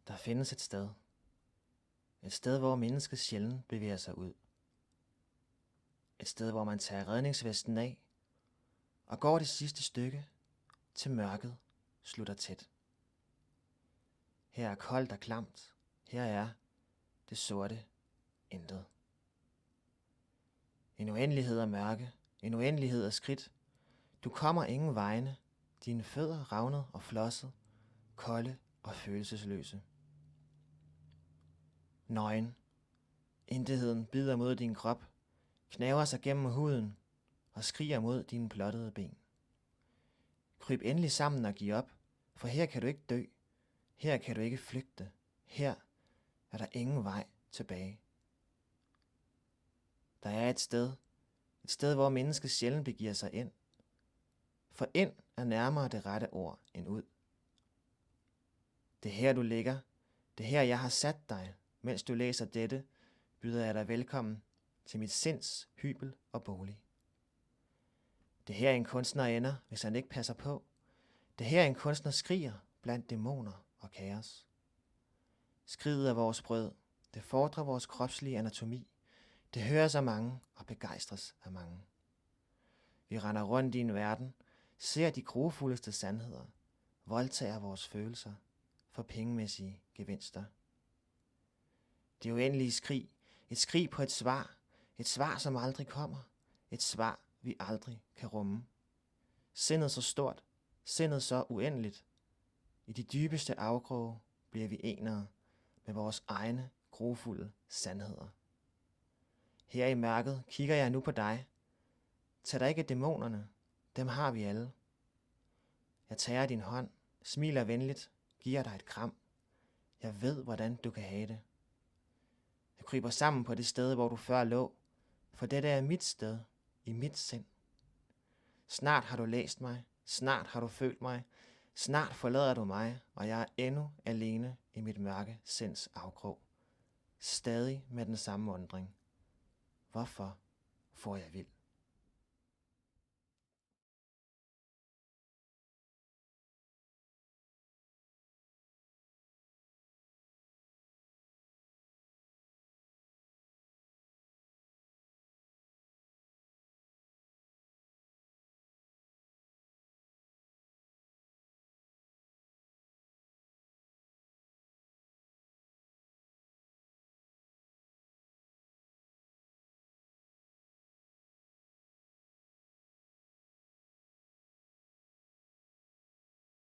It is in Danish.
Der findes et sted. Et sted, hvor mennesket sjældent bevæger sig ud. Et sted, hvor man tager redningsvesten af og går det sidste stykke, til mørket slutter tæt. Her er koldt og klamt. Her er det sorte intet. En uendelighed af mørke, en uendelighed af skridt. Du kommer ingen vegne, dine fødder ravnet og flosset, kolde og følelsesløse. Nøgen. Intetheden bider mod din krop, knaver sig gennem huden og skriger mod dine blottede ben. Kryb endelig sammen og giv op, for her kan du ikke dø. Her kan du ikke flygte. Her er der ingen vej tilbage. Der er et sted, hvor mennesket sjældent begiver sig ind. For ind er nærmere det rette ord end ud. Det er her, du ligger. Det er her, jeg har sat dig. Mens du læser dette, byder jeg dig velkommen til mit sinds hybel og bolig. Det er her, en kunstner ender, hvis han ikke passer på. Det er her, en kunstner skriger blandt dæmoner og kaos. Skriget er vores brød. Det fordrer vores kropslige anatomi. Det høres af mange og begejstres af mange. Vi render rundt i en verden, ser de grofuldeste sandheder, voldtager vores følelser for pengemæssige gevinster. Det uendelige skrig, et skrig på et svar som aldrig kommer, et svar vi aldrig kan rumme. Sindet så stort, sindet så uendeligt. I de dybeste afkroge bliver vi enere med vores egne grofulde sandheder. Her i mørket kigger jeg nu på dig. Tag dig ikke dæmonerne, dem har vi alle. Jeg tager din hånd, smiler venligt, giver dig et kram. Jeg ved, hvordan du kan have det. Jeg kryber sammen på det sted, hvor du før lå, for dette er mit sted, i mit sind. Snart har du læst mig, snart har du følt mig, snart forlader du mig, og jeg er endnu alene i mit mørke sinds afkrog. Stadig med den samme undring. Hvorfor får jeg vild?